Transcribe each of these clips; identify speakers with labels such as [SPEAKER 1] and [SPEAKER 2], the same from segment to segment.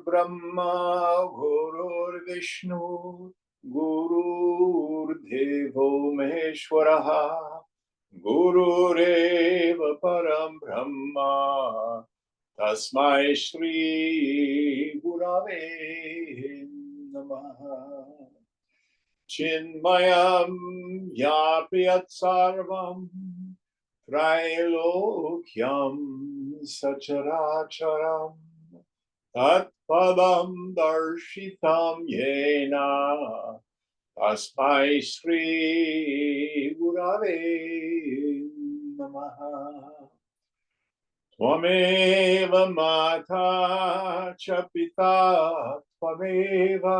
[SPEAKER 1] Brahma Gururvishnu Gururdevo Maheshwaraha Gurureva Param Brahma Tasmai Shri Gurave Namaha Chinmayam Yapyat Sarvam Trailokyam Sacharacharam Tatpadam Darshitam Yena Tasmai Shri Gurave Namaha Tvameva Mata Cha Pita Tvameva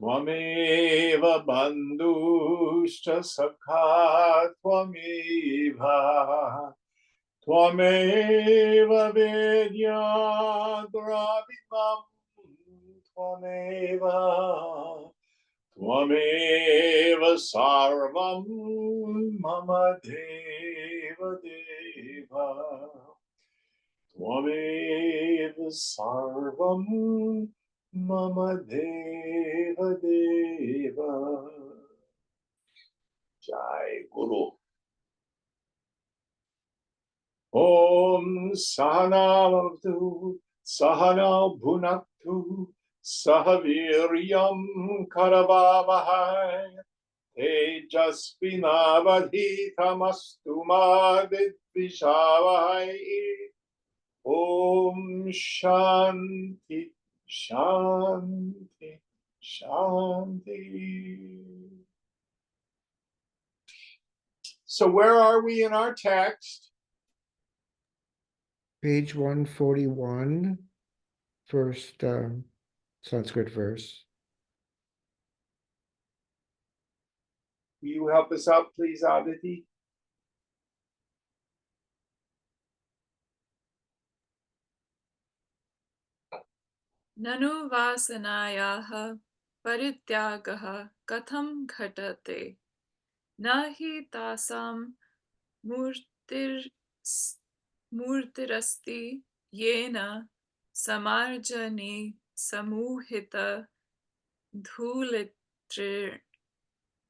[SPEAKER 1] Tvameva Bandhuscha Sakha Tvameva Tvameva Vedya Dravidam Tvameva Sarvam Mama Deva Deva Tvameva Sarvam Mama Deva Deva. Jai Guru. Om Sahana Bhavatu Sahana Bhunaktu Sahaviryam Karavavahai Tejasvinavadhitamastu ma vidvishavahai. Om Shanti Shanti Shanti. So where are we in our text?
[SPEAKER 2] Page 141, first Sanskrit verse.
[SPEAKER 1] Will you help us out, please, Aditi?
[SPEAKER 3] Nanu vasanayaha parityagaha katham ghatate nahi tasam murtirasti yena samarjani samuhita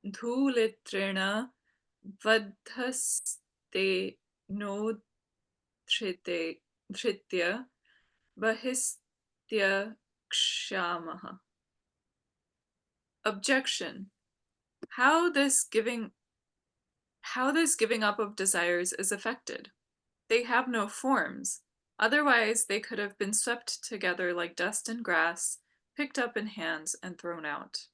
[SPEAKER 3] dhulitrena vadhaste nodhritya bahistya kshamaha. Objection. How this giving up of desires is effected. They have no forms. Otherwise, they could have been swept together like dust and grass, picked up in hands and thrown out.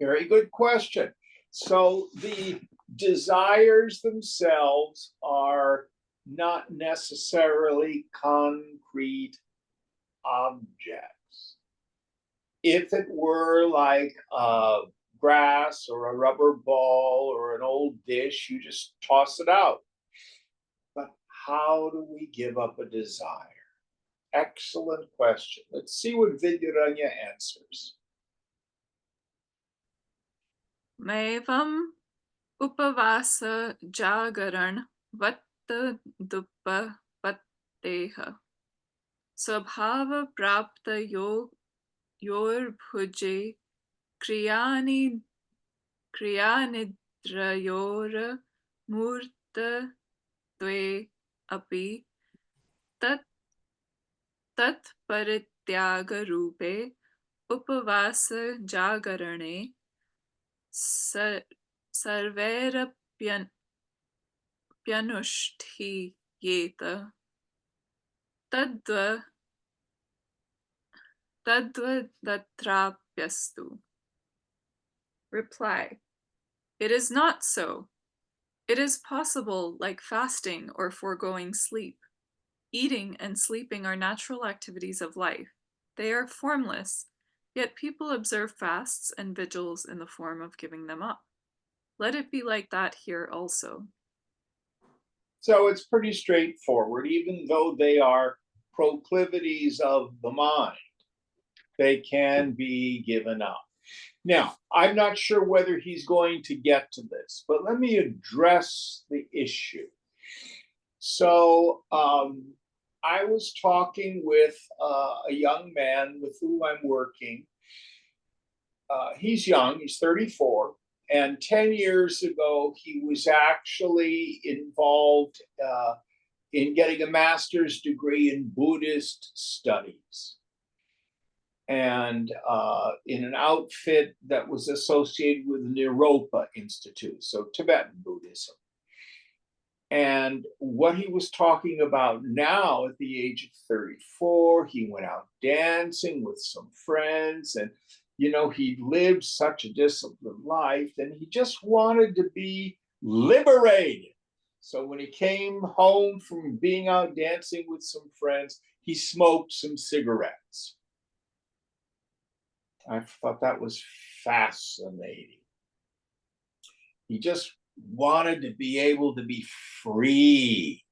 [SPEAKER 1] Very good question. So the desires themselves are not necessarily concrete objects. If it were like grass or a rubber ball or an old dish, you just toss it out. But how do we give up a desire? Excellent question. Let's see what Vidyaranya answers.
[SPEAKER 3] Maivam upavasa jagaran vatta duppa patteha swabhava prapta yor bhuje kriyanidrayor murta dve api tat parityaga rupe upavasa jagarane sarvairapyanushtiyeta tadvadatrapyastu. Reply. It is not so. It is possible like fasting or foregoing sleep. Eating and sleeping are natural activities of life. They are formless, yet people observe fasts and vigils in the form of giving them up. Let it be like that here also.
[SPEAKER 1] So it's pretty straightforward. Even though they are proclivities of the mind, they can be given up. Now, I'm not sure whether he's going to get to this, but let me address the issue. So, I was talking with a young man with whom I'm working. He's young, he's 34. And 10 years ago, he was actually involved in getting a master's degree in Buddhist studies and in an outfit that was associated with the Niropa Institute, so Tibetan Buddhism. And what he was talking about now at the age of 34, he went out dancing with some friends and he lived such a disciplined life and he just wanted to be liberated. So when he came home from being out dancing with some friends, he smoked some cigarettes. I thought that was fascinating. He just wanted to be able to be free.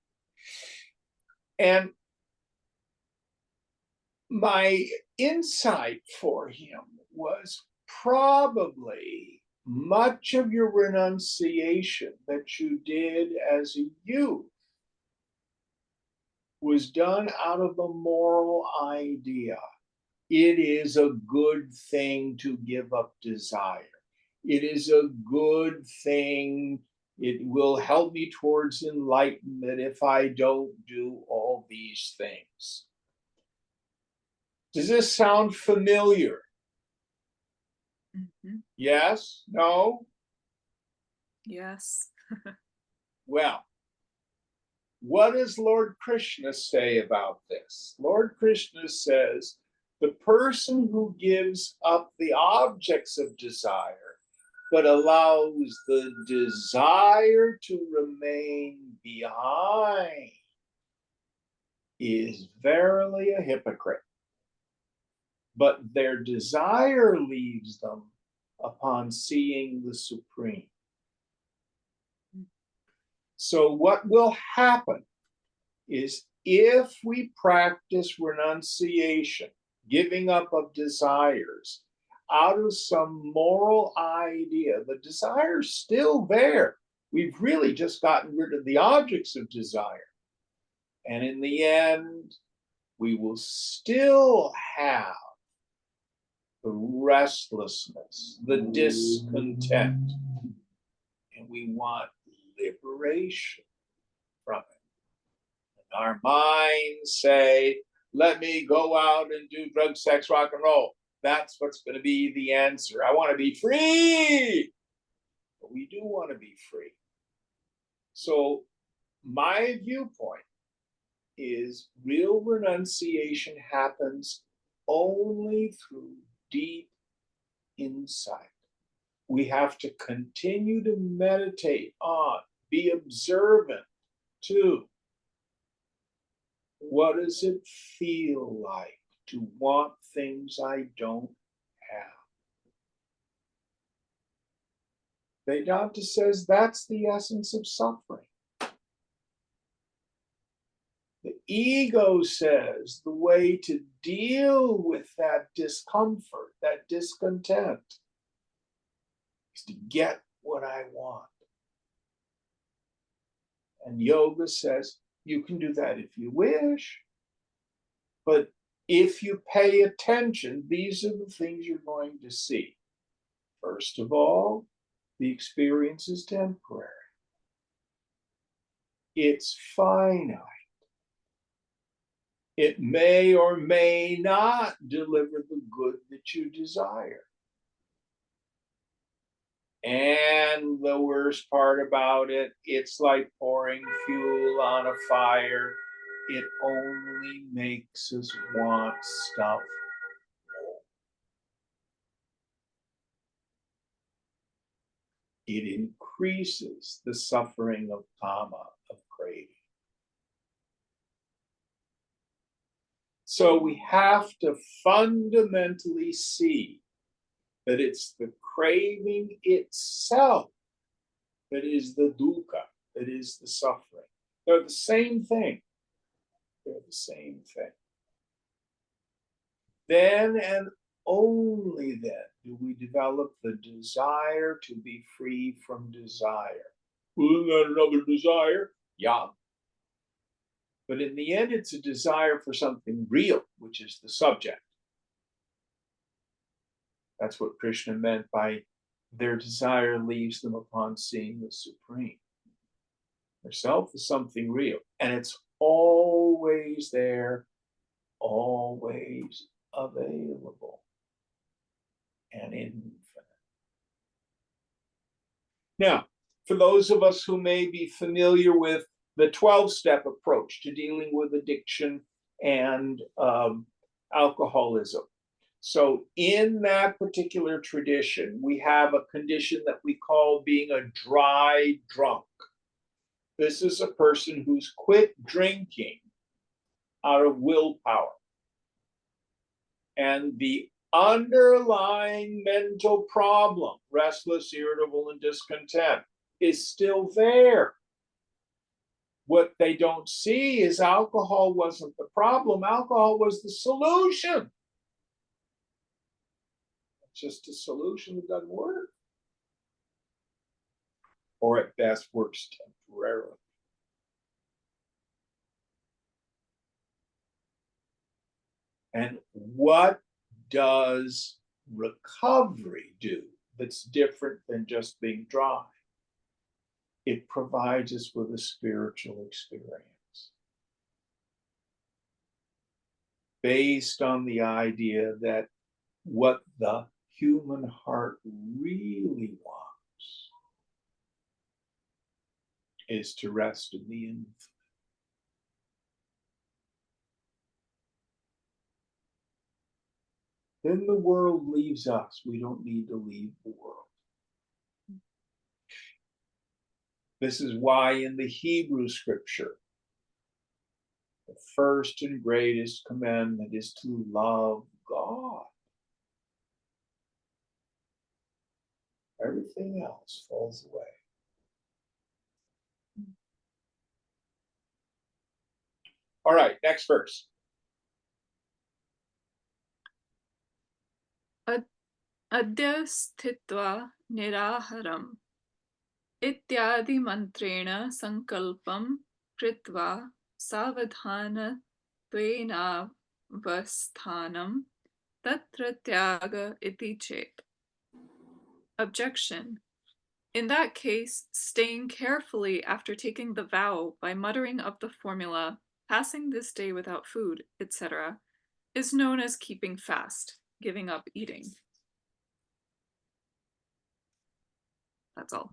[SPEAKER 1] And my insight for him was probably much of your renunciation that you did as a youth was done out of a moral idea. It is a good thing to give up desire. It is a good thing. It will help me towards enlightenment if I don't do all these things. Does this sound familiar?
[SPEAKER 3] Mm-hmm.
[SPEAKER 1] Yes? No?
[SPEAKER 3] Yes.
[SPEAKER 1] Well, what does Lord Krishna say about this? Lord Krishna says, the person who gives up the objects of desire but allows the desire to remain behind is verily a hypocrite. But their desire leaves them upon seeing the Supreme. So what will happen is if we practice renunciation, giving up of desires, out of some moral idea, the desire's still there. We've really just gotten rid of the objects of desire. And in the end, we will still have the restlessness, the discontent, and we want liberation from it. And our minds say, let me go out and do drug, sex, rock and roll. That's what's going to be the answer. I want to be free. But we do want to be free. So my viewpoint is real renunciation happens only through deep insight. We have to continue to meditate on, be observant to what does it feel like to want things I don't have. Vedanta says that's the essence of suffering. The ego says the way to deal with that discomfort, that discontent, is to get what I want. And yoga says you can do that if you wish, but if you pay attention, these are the things you're going to see. First of all, the experience is temporary. It's finite. It may or may not deliver the good that you desire. And the worst part about it, it's like pouring fuel on a fire. It only makes us want stuff more. It increases the suffering of kama, of craving. So we have to fundamentally see that it's the craving itself that is the dukkha, that is the suffering. They're the same thing. They're the same thing. Then and only then do we develop the desire to be free from desire. Well, isn't that another desire? Yeah. But in the end, it's a desire for something real, which is the subject. That's what Krishna meant by their desire leaves them upon seeing the Supreme. Their self is something real, and it's always there, always available, and infinite. Now, for those of us who may be familiar with the 12-step approach to dealing with addiction and alcoholism. So in that particular tradition, we have a condition that we call being a dry drunk. This is a person who's quit drinking out of willpower. And the underlying mental problem, restless, irritable, and discontent, is still there. What they don't see is alcohol wasn't the problem, alcohol was the solution. It's just a solution that doesn't work. Or at best works temporarily. And what does recovery do that's different than just being dry? It provides us with a spiritual experience based on the idea that what the human heart really wants is to rest in the infinite. Then the world leaves us. We don't need to leave the world. This is why in the Hebrew scripture, the first and greatest commandment is to love God. Everything else falls away. All right, next verse.
[SPEAKER 3] Adya sthitva niraharam इत्यादि मन्त्रेण संकल्पं कृत्वा सावधानत्वेनावस्थानं तत्र त्याग इति चेत्. Objection. In that case, staying carefully after taking the vow by muttering up the formula, passing this day without food, etc., is known as keeping fast, giving up eating. That's all.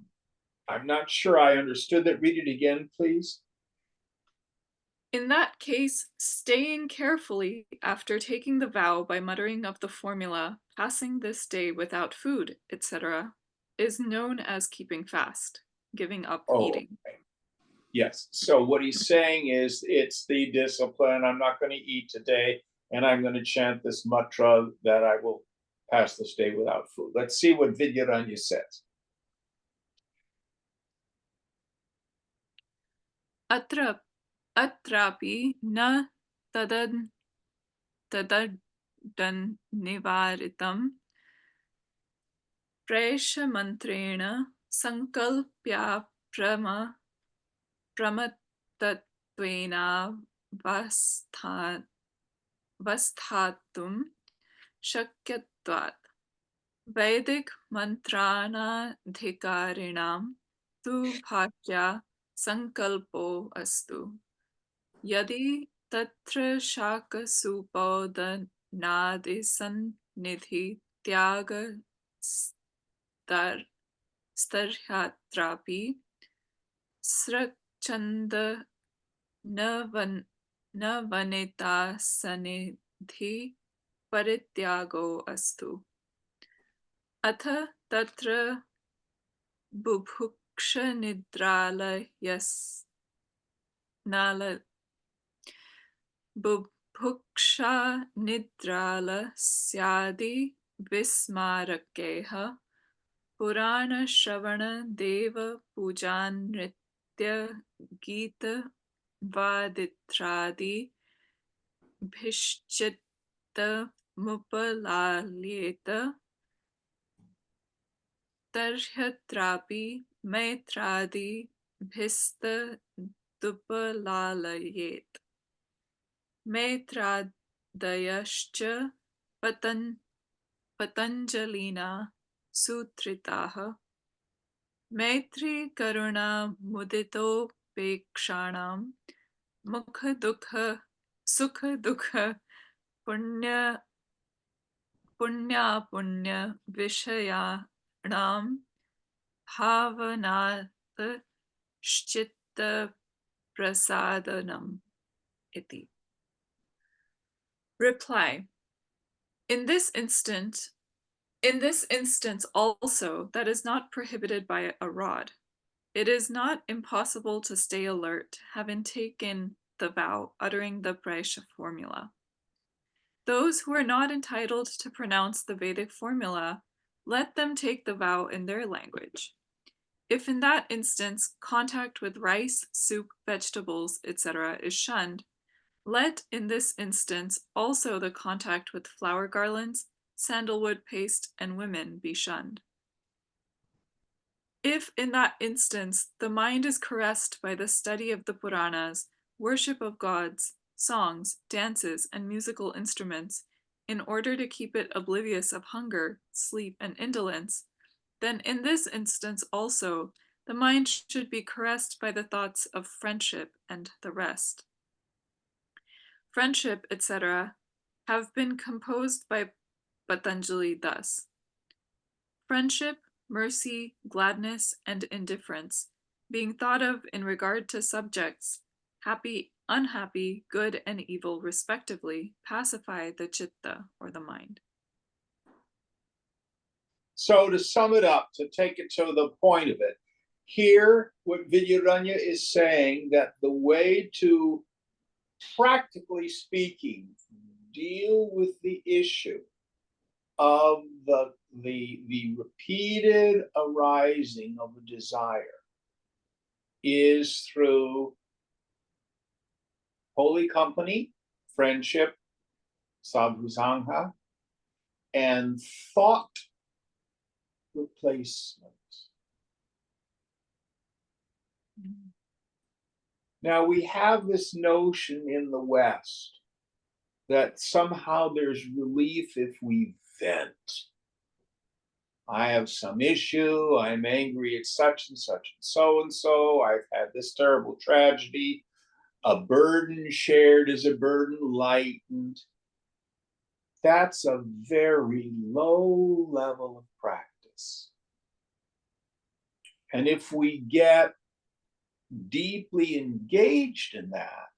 [SPEAKER 1] I'm not sure I understood that. Read it again, please.
[SPEAKER 3] In that case, staying carefully after taking the vow by muttering up the formula, passing this day without food, etc., is known as keeping fast, giving up eating.
[SPEAKER 1] Okay. Yes. So what he's saying is it's the discipline. I'm not going to eat today, and I'm going to chant this mantra that I will pass this day without food. Let's see what Vidyaranya says.
[SPEAKER 3] Atrapi na taddan nivaritam preshamantreణ sankalpya pramatattvena shakyatvat. Vedic mantranadhikarinam tu bhakya sankalpo astu. Yadi tatra shaka supodhanadi sannidhi tyaga starhatrapi srachanda navanita sanidhi parityago astu. Atha tatra bubhuksha nidralayas nala Puksha nidrala syadi vismarakeha Purana Shravana Deva Pujan Nritya Gita Vaditradi Bhishchitta Mupalaleta Tarhyatrapi Maitradi Bhista Dupalalayet Maitradayascha Patanjalina Sutritaha Maitri Karuna Muditopekshanam Mukha Dukha Sukha Dukha Punya Punya Vishayanam Bhavanat Shchitta Prasadanam iti. Reply. In this instance also, that is not prohibited by a rod. It is not impossible to stay alert, having taken the vow, uttering the Praisha formula. Those who are not entitled to pronounce the Vedic formula, let them take the vow in their language. If in that instance contact with rice, soup, vegetables, etc. is shunned, let in this instance also the contact with flower garlands, sandalwood paste, and women be shunned. If in that instance the mind is caressed by the study of the Puranas, worship of gods, songs, dances, and musical instruments, in order to keep it oblivious of hunger, sleep, and indolence, then in this instance also the mind should be caressed by the thoughts of friendship and the rest. Friendship, etc., have been composed by Patanjali thus: friendship, mercy, gladness, and indifference, being thought of in regard to subjects, happy, unhappy, good, and evil, respectively, pacify the chitta, or the mind.
[SPEAKER 1] So to sum it up, to take it to the point of it, here what Vidyaranya is saying, that the way to, practically speaking, deal with the issue of the repeated arising of a desire is through holy company, friendship, sadhusangha, and thought replacement. Now we have this notion in the West that somehow there's relief if we vent. I have some issue, I'm angry at such and such and so and so, I've had this terrible tragedy. A burden shared is a burden lightened. That's a very low level of practice. And if we get deeply engaged in that,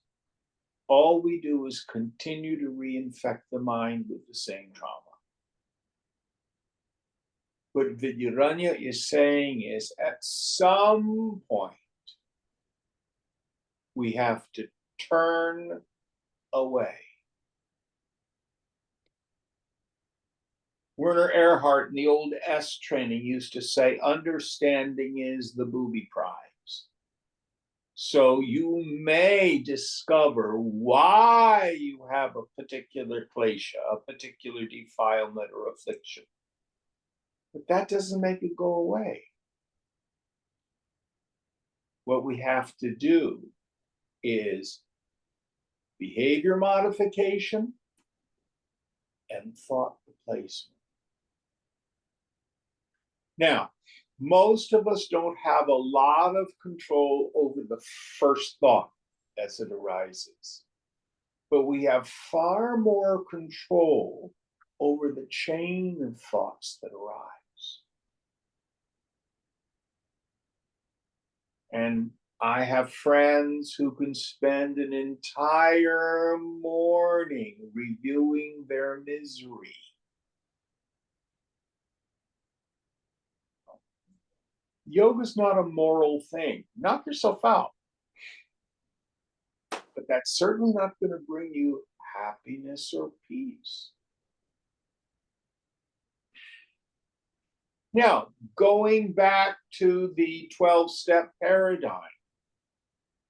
[SPEAKER 1] all we do is continue to reinfect the mind with the same trauma. What Vidyaranya is saying is, at some point, we have to turn away. Werner Erhard in the old S training used to say, understanding is the booby prize. So you may discover why you have a particular klesha, a particular defilement or affliction. But that doesn't make it go away. What we have to do is behavior modification and thought replacement. Now, most of us don't have a lot of control over the first thought as it arises, but we have far more control over the chain of thoughts that arise. And I have friends who can spend an entire morning reviewing their misery. Yoga is not a moral thing. Knock yourself out. But that's certainly not going to bring you happiness or peace. Now, going back to the 12-step paradigm,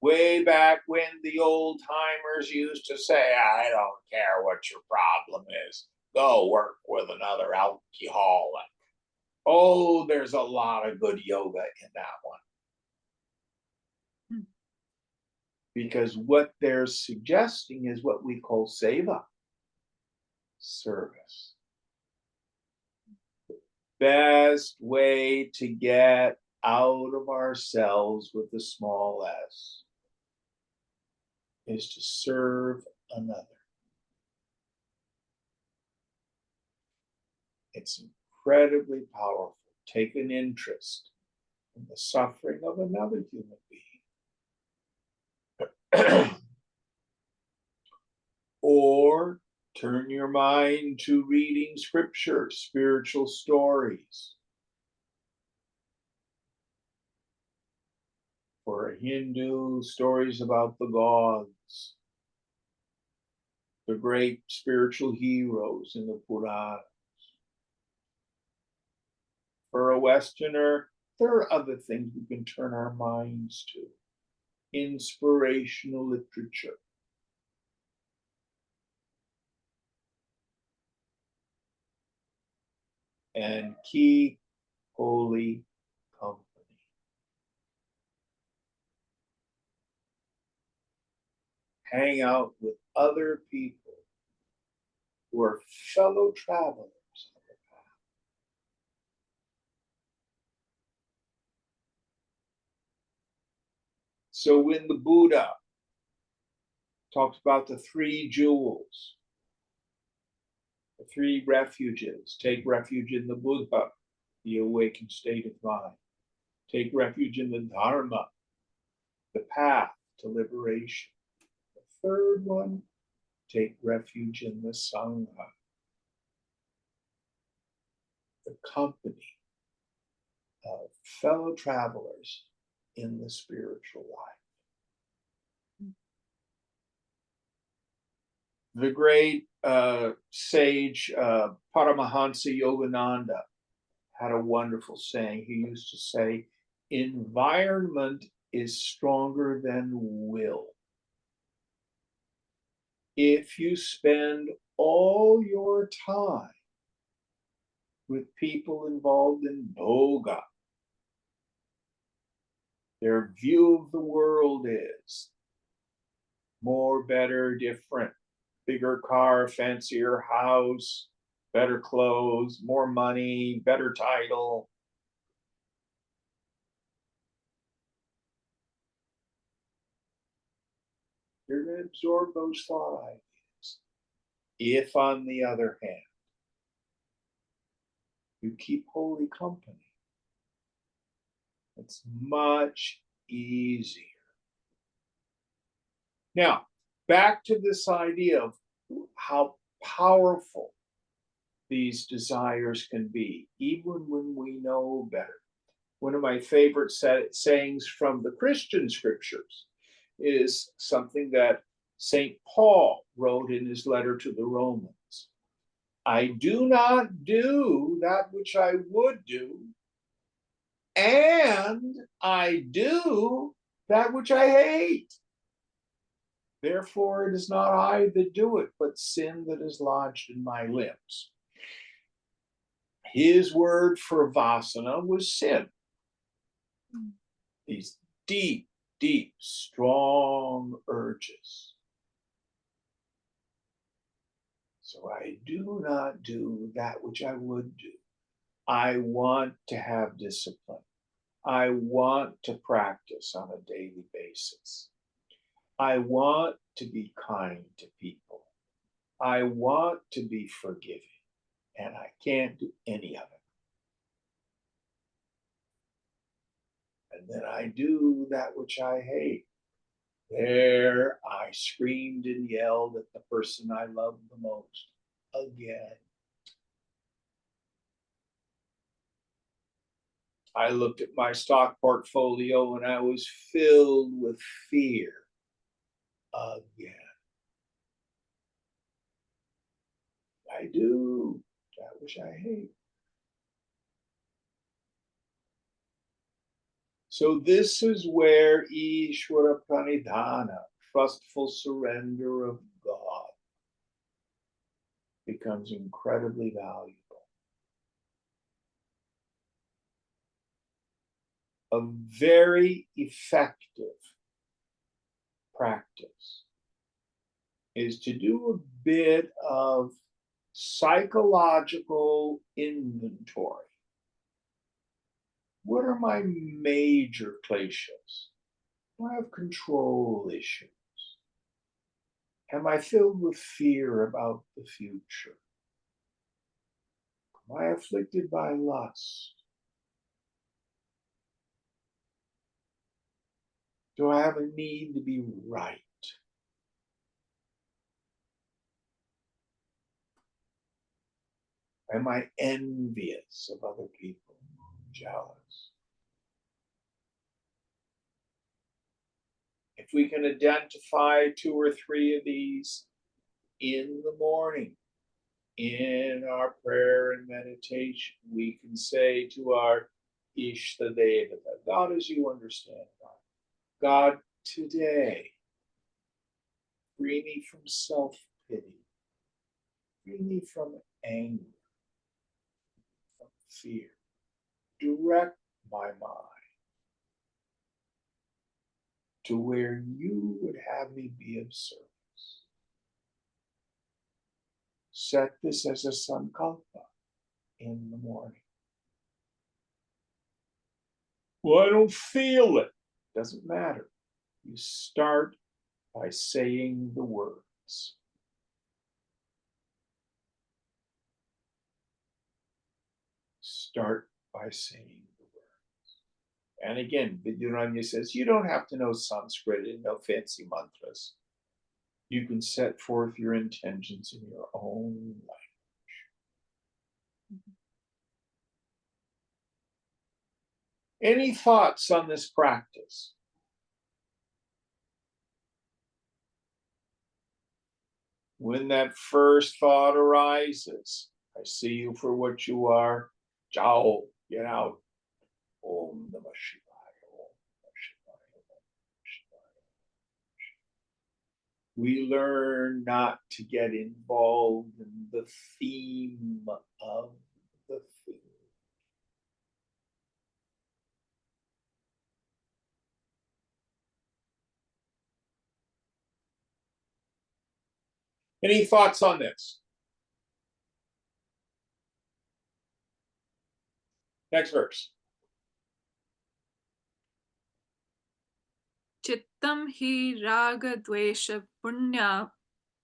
[SPEAKER 1] way back when the old timers used to say, I don't care what your problem is, go work with another alcoholic. Oh, there's a lot of good yoga in that one. Because what they're suggesting is what we call seva, service. Best way to get out of ourselves with a small s is to serve another. It's incredibly powerful. Take an interest in the suffering of another human being. Or turn your mind to reading scripture, spiritual stories. For a Hindu, stories about the gods, the great spiritual heroes in the Puranas. For a Westerner, there are other things we can turn our minds to. Inspirational literature. And keep holy company. Hang out with other people who are fellow travelers on the path. So when the Buddha talks about the three jewels, the three refuges, take refuge in the Buddha, the awakened state of mind. Take refuge in the Dharma, the path to liberation. The third one, take refuge in the Sangha, the company of fellow travelers in the spiritual life. The great sage Paramahansa Yogananda had a wonderful saying. He used to say, environment is stronger than will. If you spend all your time with people involved in boga, their view of the world is more, better, different, bigger car, fancier house, better clothes, more money, better title. You're going to absorb those thought ideas. If, on the other hand, you keep holy company, it's much easier. Now, back to this idea of how powerful these desires can be, even when we know better. One of my favorite sayings from the Christian scriptures is something that St. Paul wrote in his letter to the Romans. I do not do that which I would do, and I do that which I hate. Therefore, it is not I that do it, but sin that is lodged in my limbs. His word for vasana was sin. These deep, deep, strong urges. So I do not do that which I would do. I want to have discipline. I want to practice on a daily basis. I want to be kind to people. I want to be forgiving, and I can't do any of it. And then I do that which I hate. There I screamed and yelled at the person I loved the most again. I looked at my stock portfolio and I was filled with fear again. I do. That which I hate. So this is where Ishvara Pranidhana, trustful surrender of God, becomes incredibly valuable. A very effective practice is to do a bit of psychological inventory. What are my major kleshas? Do I have control issues? Am I filled with fear about the future? Am I afflicted by lust? Do I have a need to be right? Am I envious of other people? Jealous? If we can identify 2 or 3 of these in the morning, in our prayer and meditation, we can say to our Ishta Devata, God as you understand God, today, free me from self-pity, free me from anger, from fear. Direct my mind to where you would have me be of service. Set this as a sankalpa in the morning. Well, I don't feel it. Doesn't matter. You start by saying the words. Start by saying the words. And again, Vidyaranya says, you don't have to know Sanskrit and no fancy mantras. You can set forth your intentions in your own language. Any thoughts on this practice? When that first thought arises, I see you for what you are. Jao, get out. Om Namah Shivaya. Om Namah Shivaya. Om Namah Shivaya. We learn not to get involved in the theme of the theme. Any thoughts on this? Next verse.
[SPEAKER 3] चित्तं हि रागद्वेष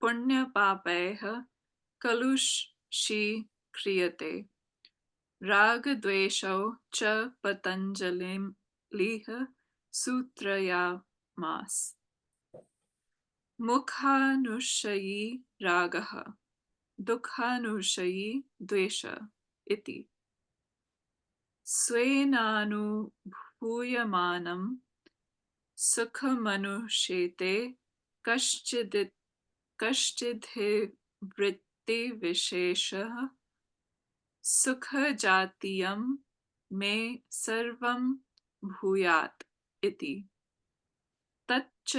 [SPEAKER 3] पुण्यपापैः कलुषीक्रियते रागद्वेषौ च पतञ्जलिः सूत्रयामास मुखानुशयी रागः दुःखानुशयी द्वेष इति स्वेनानुभूयमानं सुखमनुशेते कश्चिद्धि वृत्तिविशेषः सुखजातीयं मे सर्वं भूयात् इति तच्च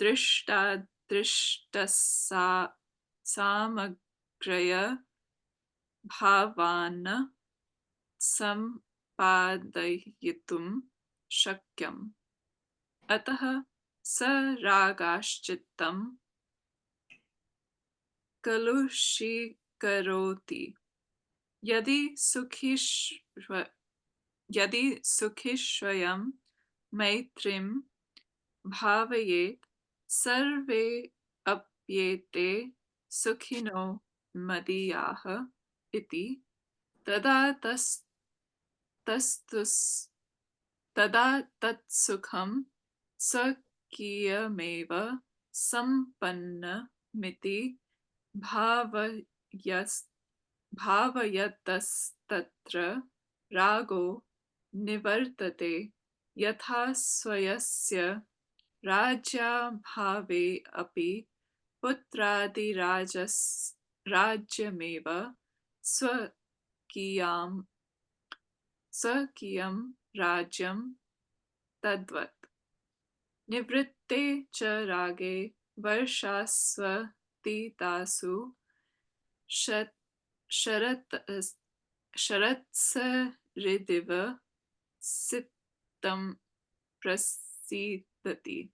[SPEAKER 3] दृष्टादृष्टसामग्र्य भावान् सम्पादयितुं शक्यम् अतः स रागाश्चित्तं कलुषीकरोति यदि सुखीष्वयं मैत्रीं भावयेत् सर्वे अप्येते सुखिनो मदीयाः इति तदा तत्सुखं स्वकीयमेव सम्पन्नमिति भावयतस्तत्र रागो निवर्तते यथा स्वस्य राज्याभावे अपि पुत्रादिराजस्य rajyameva swakiyam swakiyam rajyam tadvat. Nivritte cha rage varshasvatitasu shat sharat sharatsaridiva sittam prasidati.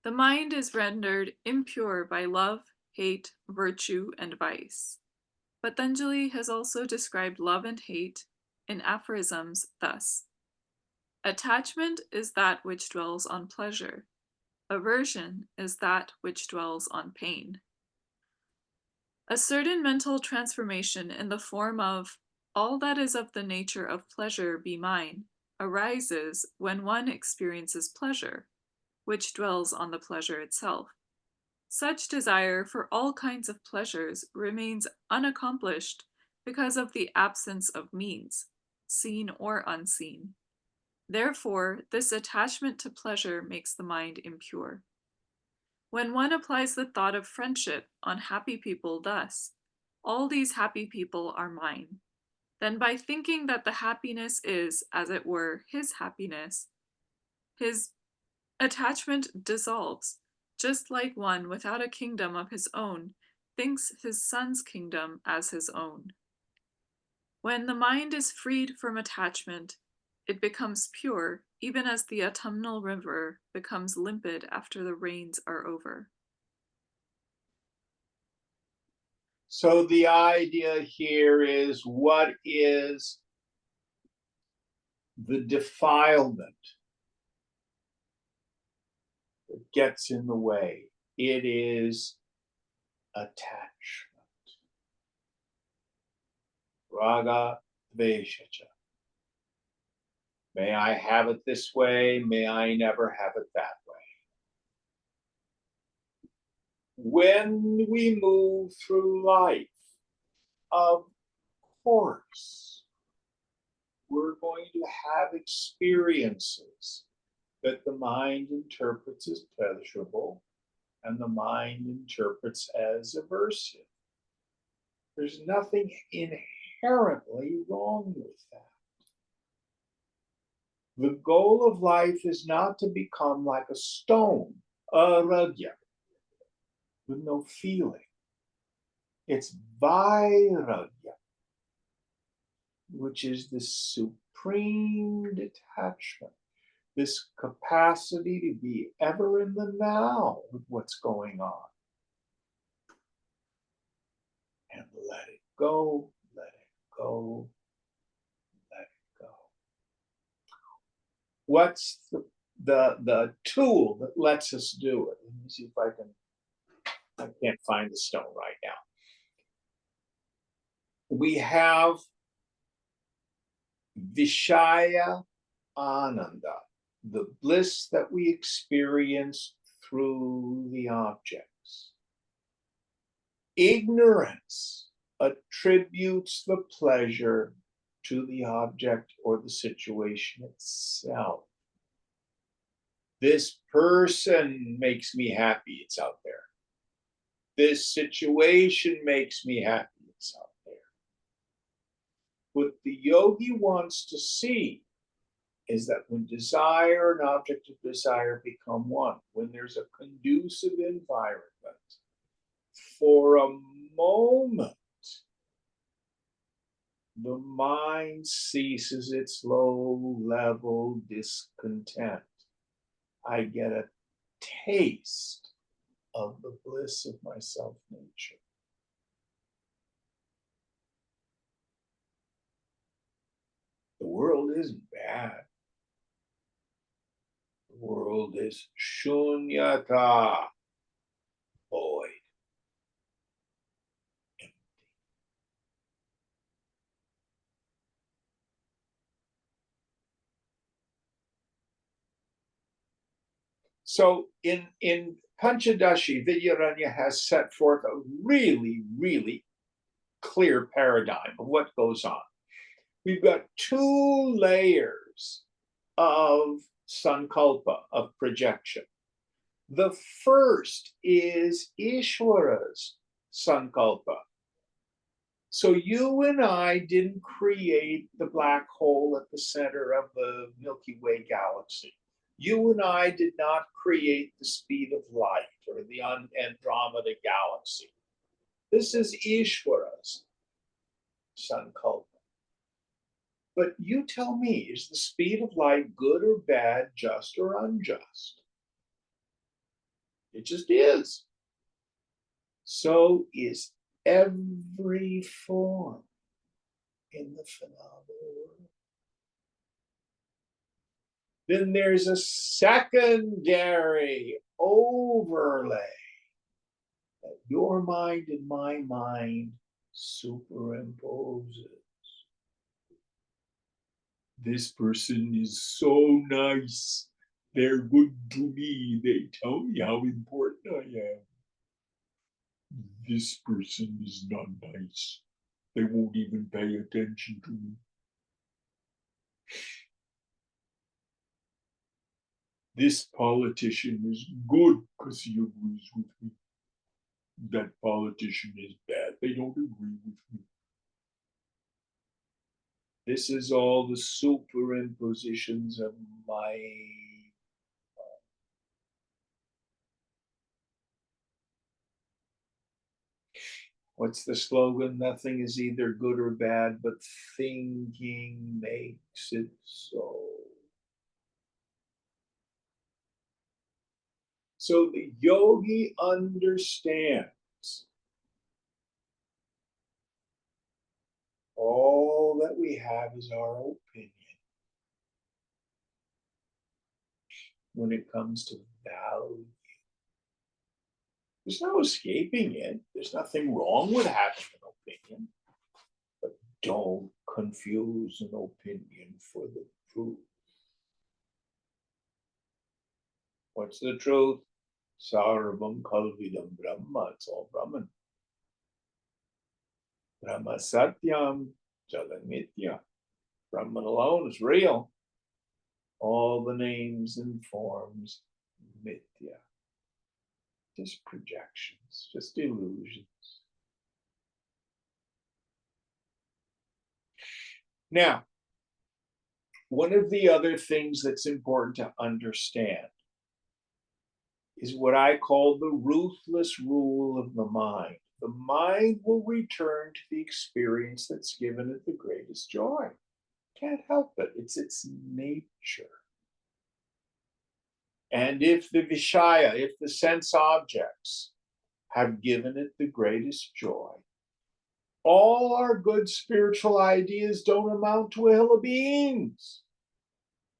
[SPEAKER 3] The mind is rendered impure by love, hate, virtue, and vice. Patanjali has also described love and hate in aphorisms thus: attachment is that which dwells on pleasure. Aversion is that which dwells on pain. A certain mental transformation in the form of all that is of the nature of pleasure be mine arises when one experiences pleasure, which dwells on the pleasure itself. Such desire for all kinds of pleasures remains unaccomplished because of the absence of means, seen or unseen. Therefore, this attachment to pleasure makes the mind impure. When one applies the thought of friendship on happy people thus, all these happy people are mine, then by thinking that the happiness is, as it were, his happiness, his attachment dissolves, just like one without a kingdom of his own thinks his son's kingdom as his own. When the mind is freed from attachment, it becomes pure, even as the autumnal river becomes limpid after the rains are over.
[SPEAKER 1] So the idea here is, what is the defilement that gets in the way? It is attachment. Raga Dveshacha. May I have it this way, may I never have it that way. When we move through life, of course, we're going to have experiences that the mind interprets as pleasurable and the mind interprets as aversive. There's nothing inherently wrong with that. The goal of life is not to become like a stone, aragya, with no feeling. It's vairagya, which is the supreme detachment, this capacity to be ever in the now with what's going on. And let it go, let it go, let it go. What's the tool that lets us do it? Let me see if I can't find the stone right now. We have Vishaya Ananda, the bliss that we experience through the objects. Ignorance attributes the pleasure to the object or the situation itself. This person makes me happy, it's out there. This situation makes me happy, it's out there. What the yogi wants to see is that when desire and object of desire become one, when there's a conducive environment, for a moment, the mind ceases its low-level discontent. I get a taste of the bliss of my self-nature. The world isn't bad. The world is shunyata, void. So in Panchadashi, Vidyaranya has set forth a really, really clear paradigm of what goes on. We've got two layers of sankalpa, of projection. The first is Ishwara's Sankalpa. So you and I didn't create the black hole at the center of the Milky Way galaxy. You and I did not create the speed of light or the Andromeda galaxy. This is Ishvara's Sankalpa. But you tell me, is the speed of light good or bad, just or unjust? It just is. So is every form in the phenomenal world. Then there's a secondary overlay that your mind and my mind superimposes. This person is so nice. They're good to me. They tell me how important I am. This person is not nice. They won't even pay attention to me. This politician is good because he agrees with me. That politician is bad. They don't agree with me. This is all the superimpositions of my. What's the slogan? Nothing is either good or bad, but thinking makes it so. So the yogi understands all that we have is our opinion when it comes to value. There's no escaping it. There's nothing wrong with having an opinion. But don't confuse an opinion for the truth. What's the truth? Sarvam Kalvidam Brahma. It's all Brahman. Brahma Satyam Jalanmitya. Brahman alone is real. All the names and forms, Mithya. Just projections, just illusions. Now, one of the other things that's important to understand is what I call the ruthless rule of the mind. The mind will return to the experience that's given it the greatest joy. Can't help it. It's its nature. And if the Vishaya, if the sense objects have given it the greatest joy, all our good spiritual ideas don't amount to a hill of beans.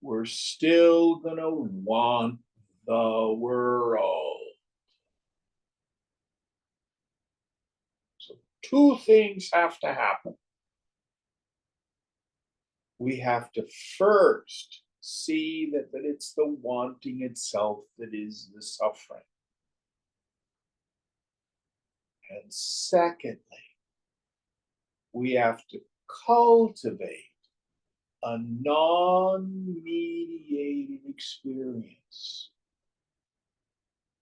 [SPEAKER 1] We're still going to want the world. So two things have to happen. We have to first see that it's the wanting itself that is the suffering. And secondly, we have to cultivate a non-mediated experience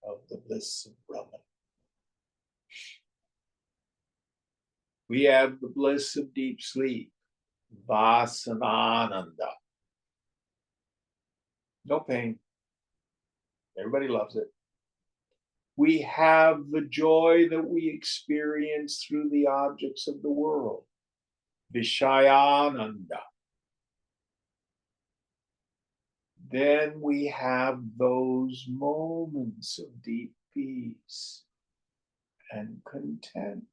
[SPEAKER 1] of the bliss of Brahman. We have the bliss of deep sleep, Vasanananda. No pain. Everybody loves it. We have the joy that we experience through the objects of the world, Vishayananda. Then we have those moments of deep peace and contentment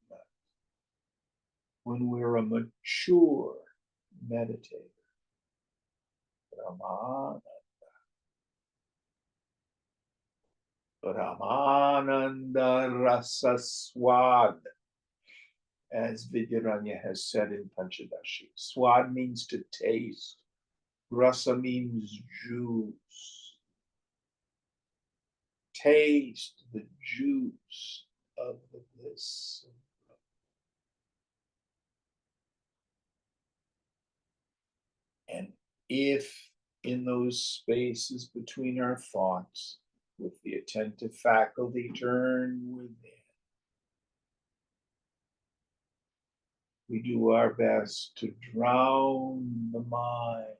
[SPEAKER 1] when we're a mature meditator. Brahmananda. Brahmananda Rasa Swad, as Vidyaranya has said in Panchadashi. Swad means to taste. Rasa means juice. Taste the juice of the bliss. And if in those spaces between our thoughts, with the attentive faculty turned within, We do our best to drown the mind.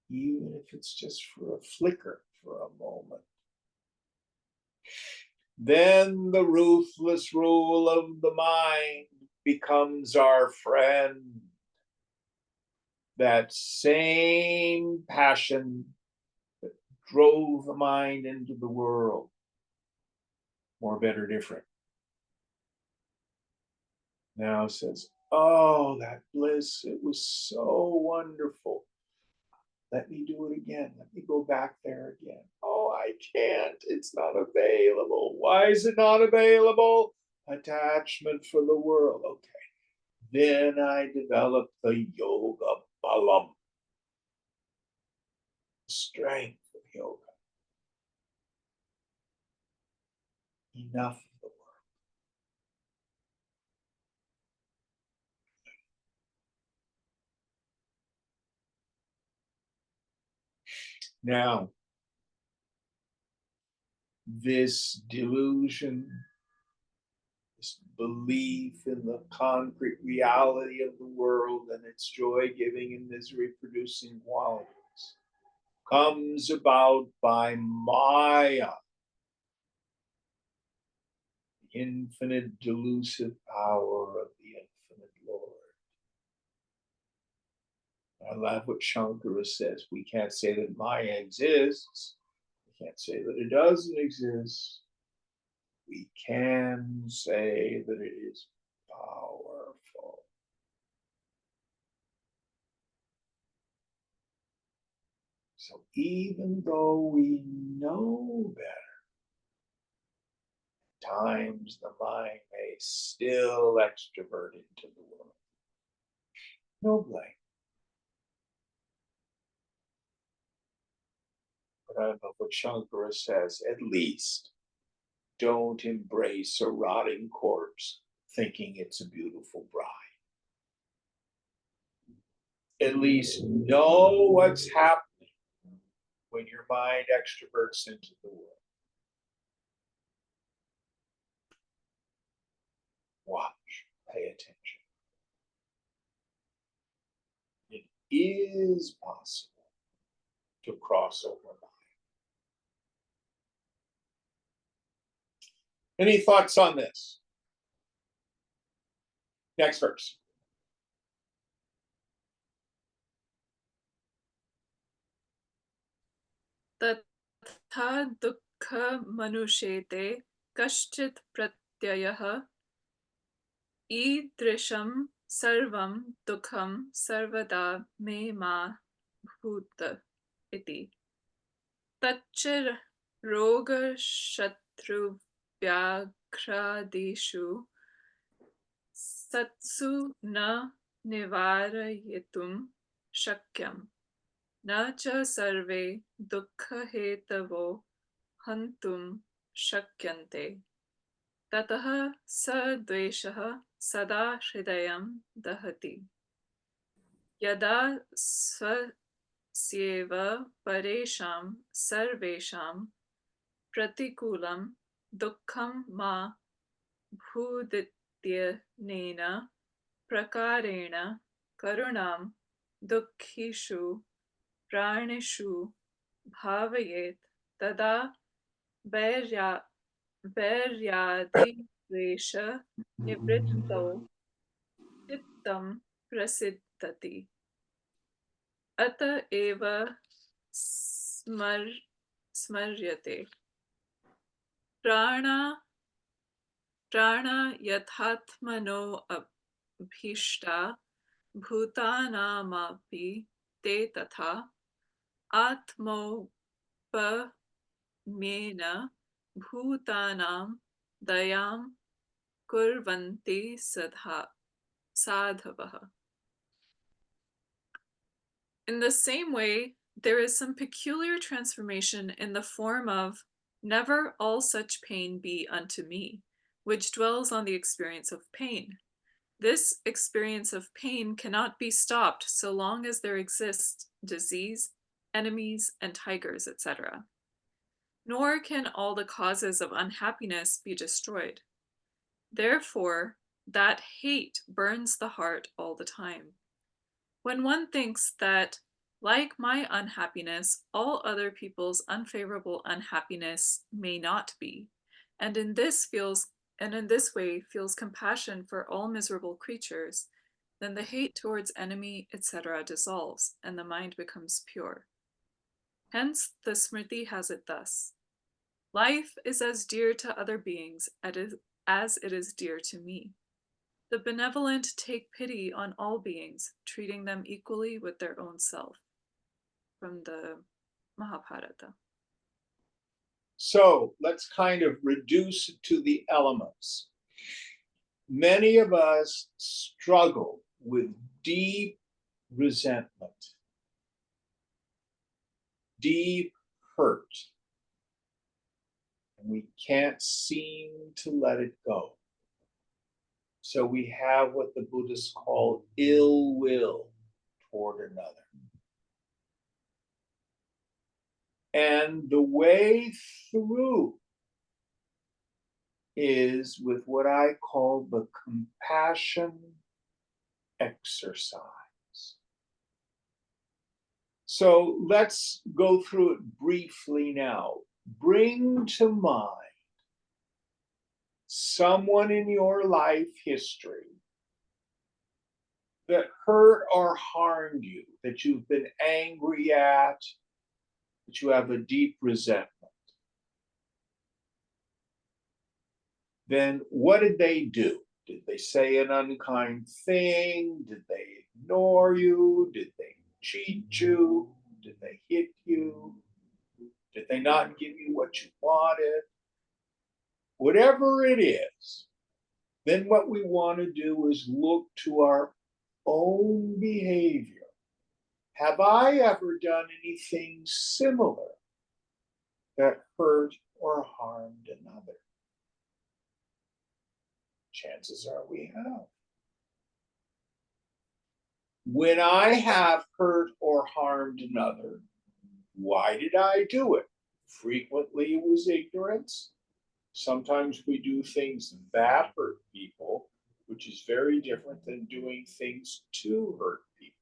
[SPEAKER 1] Even if it's just for a flicker, for a moment. Then the ruthless rule of the mind becomes our friend. That same passion that drove the mind into the world, more, better, different, now says, oh, that bliss, it was so wonderful. Let me do it again. Let me go back there again. Oh, I can't. It's not available. Why is it not available? Attachment for the world. Okay. Then I developed the yoga balam, strength of yoga. Enough of the world. Now, this delusion, this belief in the concrete reality of the world and its joy giving and misery producing qualities comes about by Maya, the infinite delusive power of the infinite Lord. I love what Shankara says. We can't say that Maya exists. We can't say that it doesn't exist. We can say that it is powerful. So even though we know better, at times the mind may still extrovert into the world. No blame. But I love what Shankara says, at least don't embrace a rotting corpse thinking it's a beautiful bride. At least know what's happening when your mind extroverts into the world. Watch, pay attention. It is possible to cross over mind. Any thoughts on this? Next verse.
[SPEAKER 3] तथा दुःखमनुष्येते कश्चित् प्रत्ययः ईदृशं सर्वं दुःखं सर्वदा मे मा भूत् इति तच्च रोगशत्रुव्याघ्रादिषु सत्सु न निवारयितुं शक्यम् न च सर्वे दुःखहेतवो हन्तुं शक्यन्ते ततः स द्वेषः सदा हृदयं दहति यदा स्वस्यैव परेषां सर्वेषां प्रतिकूलं दुःखं मा भूदित्यनेन प्रकारेण करुणां दुःखिषु प्राणिषु भावयेत् तदा वैर्यादिद्वेष निवृत्तौ चित्तं प्रसिद्धति अत एव स्मर्यते प्राणा यथात्मनो अभीष्टा भूतानामपि ते तथा आत्मौपम्येन भूतानां दयां कुर्वन्ति साधवः. In the same way, there is some peculiar transformation in the form of never all such pain be unto me, which dwells on the experience of pain. This experience of pain cannot be stopped so long as there exists disease, enemies, and tigers, etc. Nor can all the causes of unhappiness be destroyed. Therefore, that hate burns the heart all the time. When one thinks that, like my unhappiness, all other people's unfavorable unhappiness may not be, and in this way feels compassion for all miserable creatures, then the hate towards enemy, etc., dissolves, and the mind becomes pure. Hence, the Smriti has it thus: life is as dear to other beings as it is dear to me. The benevolent take pity on all beings, treating them equally with their own self. From the Mahabharata.
[SPEAKER 1] So let's kind of reduce it to the elements. Many of us struggle with deep resentment, deep hurt, and we can't seem to let it go. So we have what the Buddhists call ill will toward another. And the way through is with what I call the compassion exercise. So let's go through it briefly now. Bring to mind someone in your life history that hurt or harmed you, that you've been angry at, that you have a deep resentment. Then what did they do? Did they say an unkind thing? Did they ignore you? Did they cheat you? Did they hit you? Did they not give you what you wanted? Whatever it is, then what we want to do is look to our own behavior. Have I ever done anything similar that hurt or harmed another? Chances are we have. When I have hurt or harmed another, why did I do it? Frequently it was ignorance. Sometimes we do things that hurt people, which is very different than doing things to hurt people.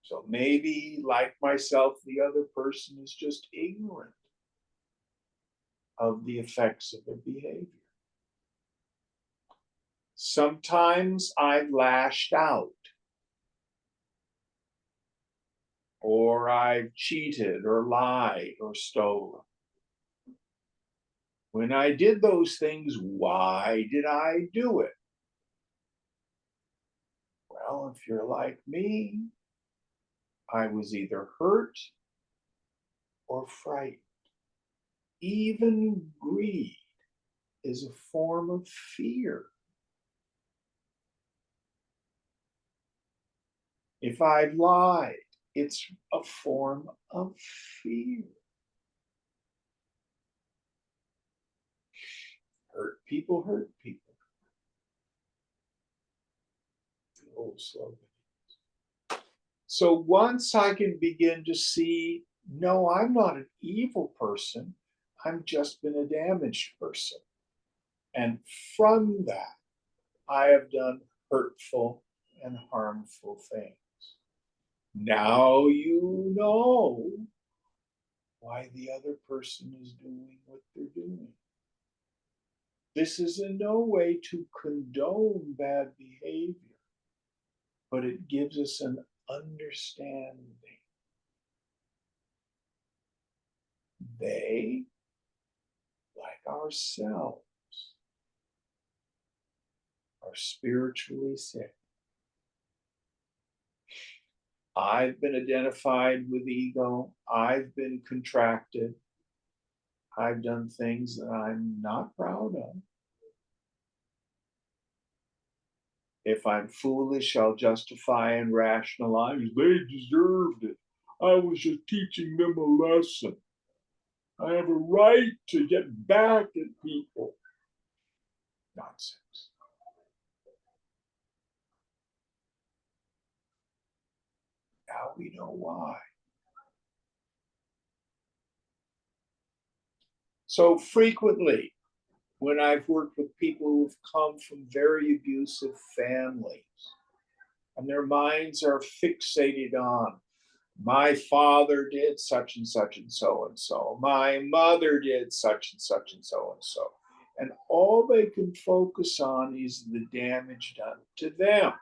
[SPEAKER 1] So maybe, like myself, the other person is just ignorant of the effects of their behavior. Sometimes I've lashed out, or I've cheated or lied or stolen. When I did those things, why did I do it? Well, if you're like me, I was either hurt or frightened. Even greed is a form of fear. If I've lied, it's a form of fear. Hurt people hurt people. The old slogan. So once I can begin to see, no, I'm not an evil person, I've just been a damaged person. And from that, I have done hurtful and harmful things. Now you know why the other person is doing what they're doing. This is in no way to condone bad behavior, but it gives us an understanding. They, like ourselves, are spiritually sick. I've been identified with ego. I've been contracted. I've done things that I'm not proud of. If I'm foolish, I'll justify and rationalize. They deserved it. I was just teaching them a lesson. I have a right to get back at people. Nonsense. Now we know why. So frequently, when I've worked with people who've come from very abusive families, and their minds are fixated on, my father did such and such and so and so, my mother did such and such and so and so. And all they can focus on is the damage done to them.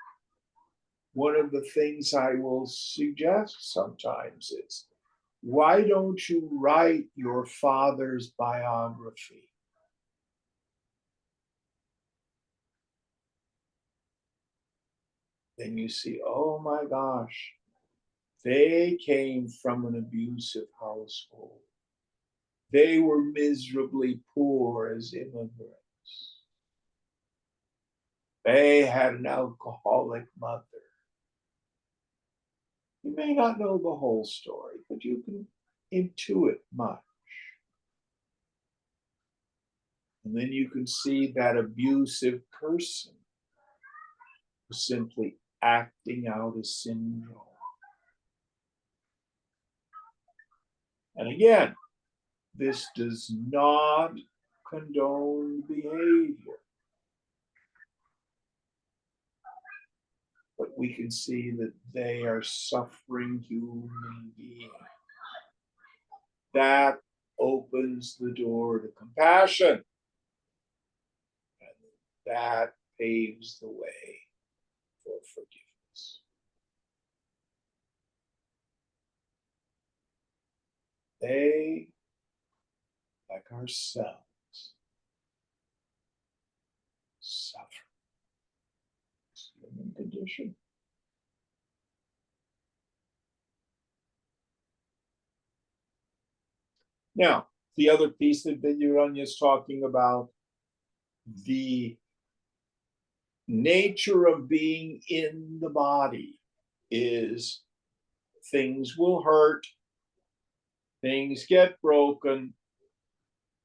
[SPEAKER 1] One of the things I will suggest sometimes is, why don't you write your father's biography? Then you see, oh my gosh, they came from an abusive household. They were miserably poor as immigrants. They had an alcoholic mother. You may not know the whole story, but you can intuit much. And then you can see that abusive person was simply acting out a syndrome. And again, this does not condone behavior. But we can see that they are suffering human beings. That opens the door to compassion. And that paves the way for forgiveness. They, like ourselves, suffer. It's a human condition. Now, the other piece that Vidyaranya is talking about, the nature of being in the body, is things will hurt, things get broken,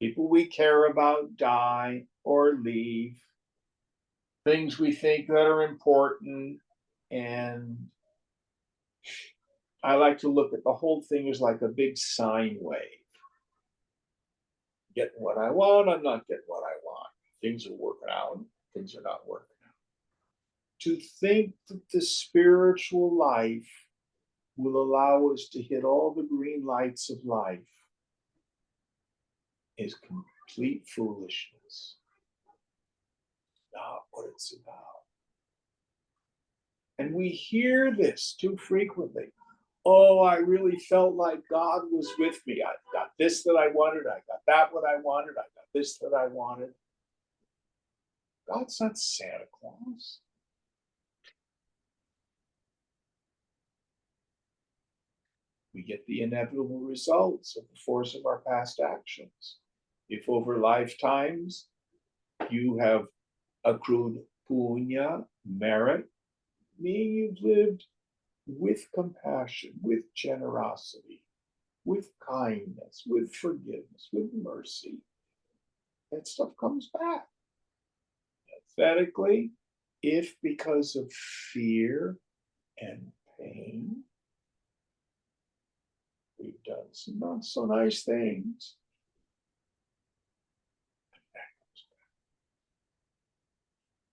[SPEAKER 1] people we care about die or leave, things we think that are important. And I like to look at the whole thing as like a big sine wave. Getting what I want, I'm not getting what I want. Things are working out, things are not working out. To think that the spiritual life will allow us to hit all the green lights of life is complete foolishness. Not what it's about. And we hear this too frequently. Oh, I really felt like God was with me. I got this that I wanted. I got that what I wanted. I got this that I wanted. God's not Santa Claus. We get the inevitable results of the force of our past actions. If over lifetimes you have accrued punya, merit, meaning you've lived with compassion, with generosity, with kindness, with forgiveness, with mercy, that stuff comes back. Pathetically, if because of fear and pain, we've done some not so nice things,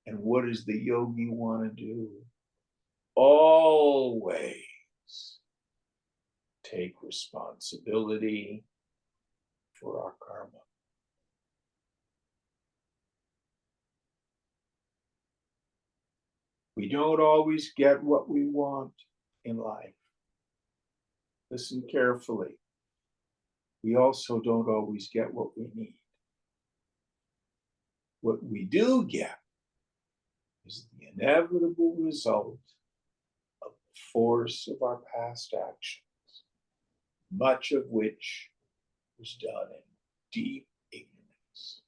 [SPEAKER 1] and what does the yogi want to do? Always take responsibility for our karma. We don't always get what we want in life. Listen carefully. We also don't always get what we need. What we do get is the inevitable result of the force of our past actions, much of which was done in deep ignorance.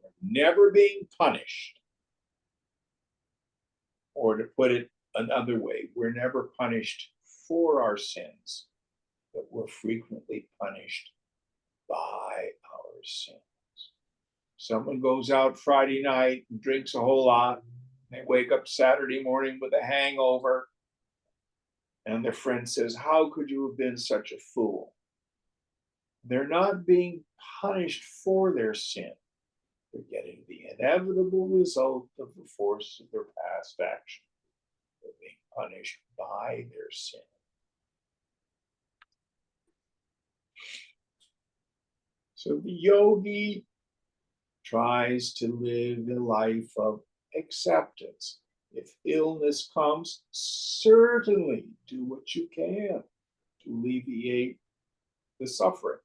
[SPEAKER 1] We're never being punished. Or to put it another way, we're never punished for our sins, but we're frequently punished by our their sins. Someone goes out Friday night and drinks a whole lot. They wake up Saturday morning with a hangover. And their friend says, "How could you have been such a fool?" They're not being punished for their sin. They're getting the inevitable result of the force of their past action. They're being punished by their sin. So the yogi tries to live a life of acceptance. If illness comes, certainly do what you can to alleviate the suffering.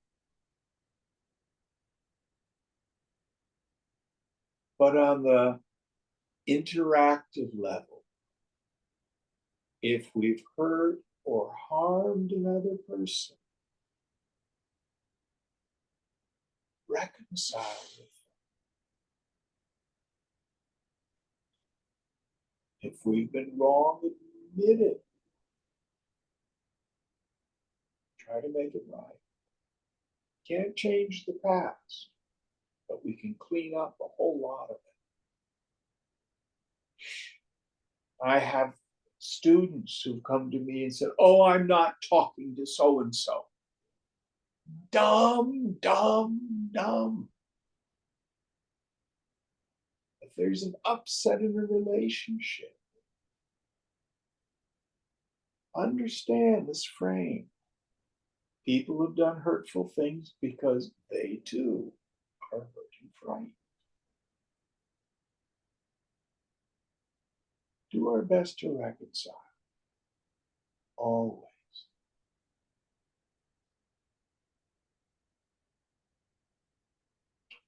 [SPEAKER 1] But on the interactive level, if we've hurt or harmed another person, reconcile with them. If we've been wrong, admit it. Try to make it right. Can't change the past, but we can clean up a whole lot of it. I have students who've come to me and said, "Oh, I'm not talking to so-and-so." Dumb, dumb, dumb. If there's an upset in a relationship, understand this frame. People have done hurtful things because they too are hurting frightened. Do our best to reconcile. Always.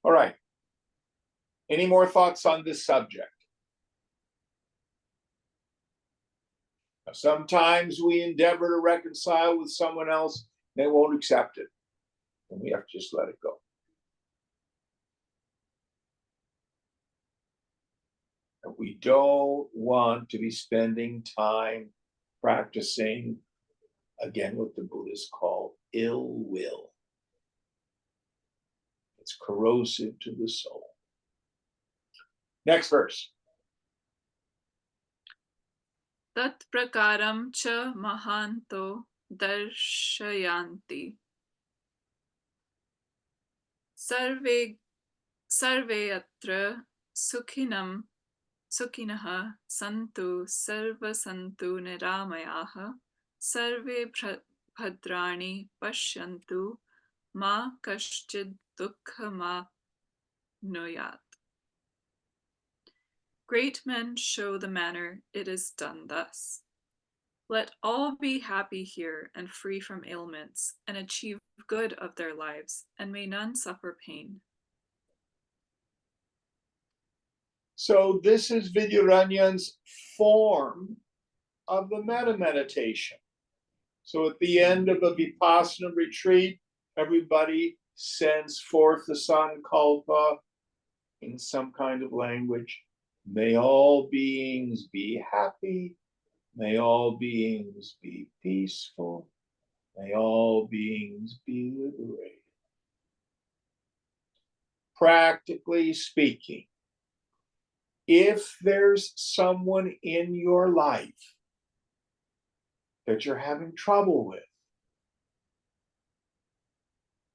[SPEAKER 1] All right. Any more thoughts on this subject? Now, sometimes we endeavor to reconcile with someone else, they won't accept it. And we have to just let it go. And we don't want to be spending time practicing, again, what the Buddhists call ill will. It's corrosive to the soul. Next verse.
[SPEAKER 3] Tat prakaram cha mahanto darshayanti. Sarve atra sukhinam sukhinah santu sarva santu niramayaha sarve bhadrani pashyantu ma kaschid dukkhama nuyat. Great men show the manner it is done thus. Let all be happy here and free from ailments, and achieve good of their lives, and may none suffer pain.
[SPEAKER 1] So this is Vidyaranyan's form of the metta meditation. So at the end of a Vipassana retreat, everybody sends forth the sankalpa in some kind of language. May all beings be happy. May all beings be peaceful. May all beings be liberated. Practically speaking, if there's someone in your life that you're having trouble with,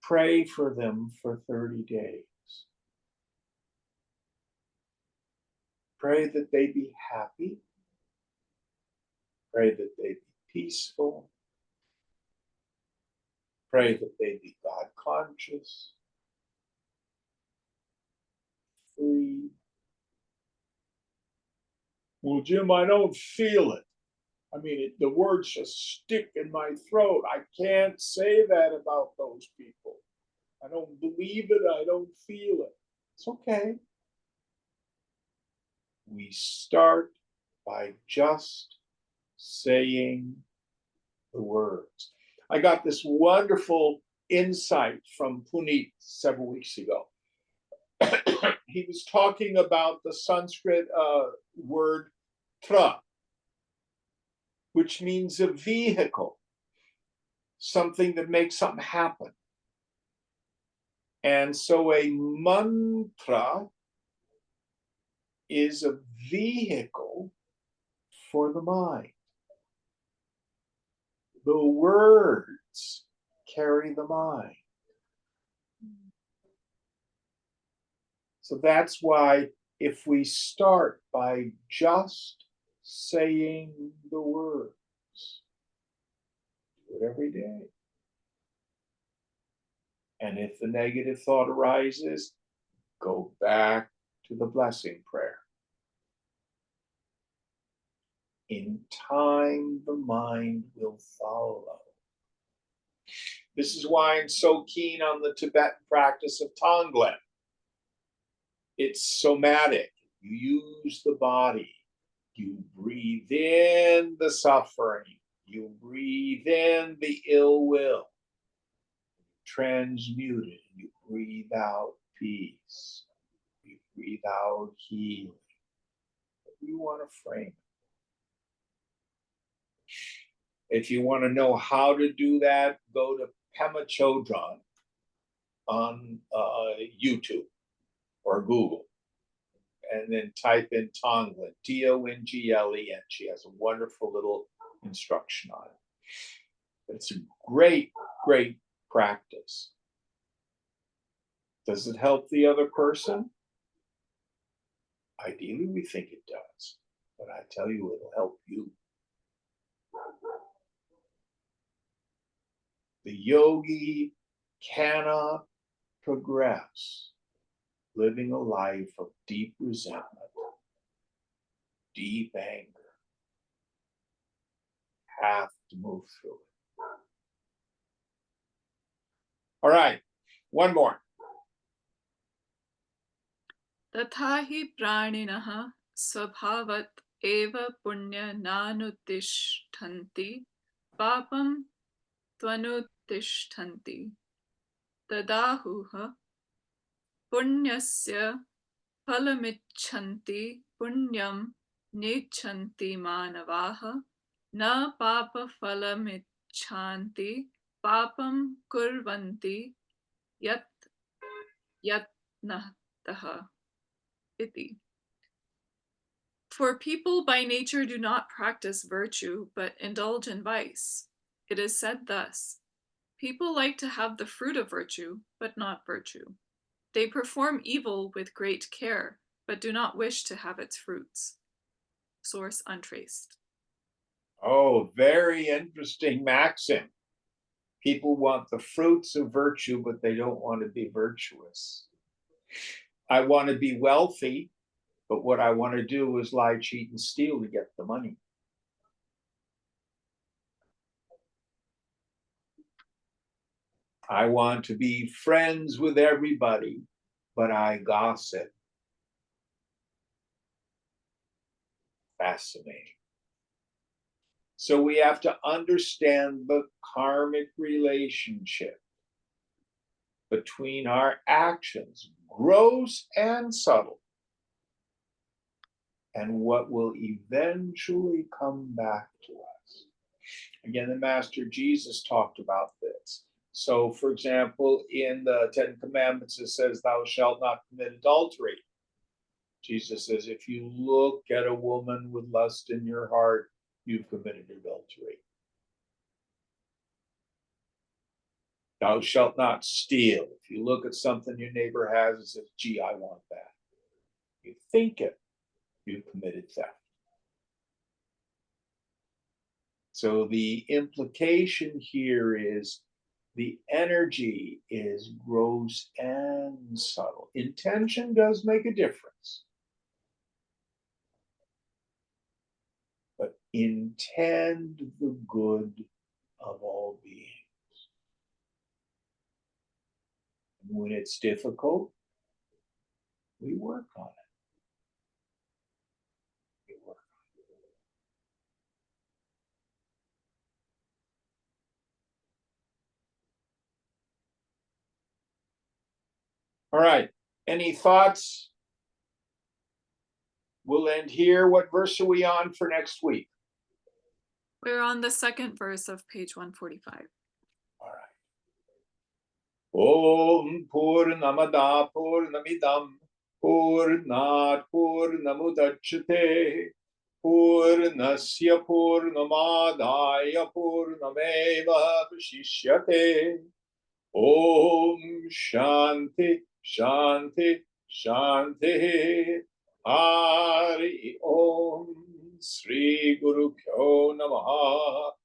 [SPEAKER 1] pray for them for 30 days. Pray that they be happy. Pray that they be peaceful. Pray that they be God conscious, free. Well, Jim, I don't feel it. I mean, the words just stick in my throat. I can't say that about those people. I don't believe it. I don't feel it. It's okay. We start by just saying the words. I got this wonderful insight from Puneet several weeks ago. He was talking about the Sanskrit word tra, which means a vehicle, something that makes something happen. And so a mantra is a vehicle for the mind. The words carry the mind. So that's why if we start by just saying the words, do it every day. And if the negative thought arises, go back to the blessing prayer. In time, the mind will follow. This is why I'm so keen on the Tibetan practice of Tonglen. It's somatic. You use the body. You breathe in the suffering. You breathe in the ill will. Transmute it. You breathe out peace. You breathe out healing. You want to frame it. If you want to know how to do that, go to Pema Chodron on YouTube or Google, and then type in Tonglen, Tonglen. She has a wonderful little instruction on it. It's a great, great practice. Does it help the other person? Ideally, we think it does, but I tell you, it'll help you. The yogi cannot progress living a life of deep resentment, deep anger. Have to move through it. All right, one more.
[SPEAKER 3] Tathahi praninaha swabhavat eva punya nanutishtanti papam tvanutishtanti tadahuha punyasya phalamicchanti punyam nechanti manavaha na papa phalamicchanti papam kurvanti yat yatnataha iti. For people by nature do not practice virtue, but indulge in vice. It is said thus: people like to have the fruit of virtue, but not virtue. They perform evil with great care, but do not wish to have its fruits. Source untraced.
[SPEAKER 1] Oh, very interesting maxim. People want the fruits of virtue, but they don't want to be virtuous. I want to be wealthy, but what I want to do is lie, cheat, and steal to get the money. I want to be friends with everybody, but I gossip. Fascinating. So we have to understand the karmic relationship between our actions, gross and subtle, and what will eventually come back to us. Again, the Master Jesus talked about this. So, for example, in the Ten Commandments, it says, "Thou shalt not commit adultery." Jesus says, if you look at a woman with lust in your heart, you've committed adultery. Thou shalt not steal. If you look at something your neighbor has and says, gee, I want that, you think it, you've committed theft. So the implication here is the energy is gross and subtle. Intention does make a difference. But intend the good of all beings. And when it's difficult, we work on it. We work on it. All right. Any thoughts? We'll end here. What verse are we on for next week?
[SPEAKER 3] We're on the second verse of page 145.
[SPEAKER 1] All right. Om Purnamada Purnamidam Purnat Purnamudachyate Purnasya Purnamadaya Purnameva Vashishyate. Om Shanti Shanti Shanti. Hari Om. Sri Guru Pyo Namaha.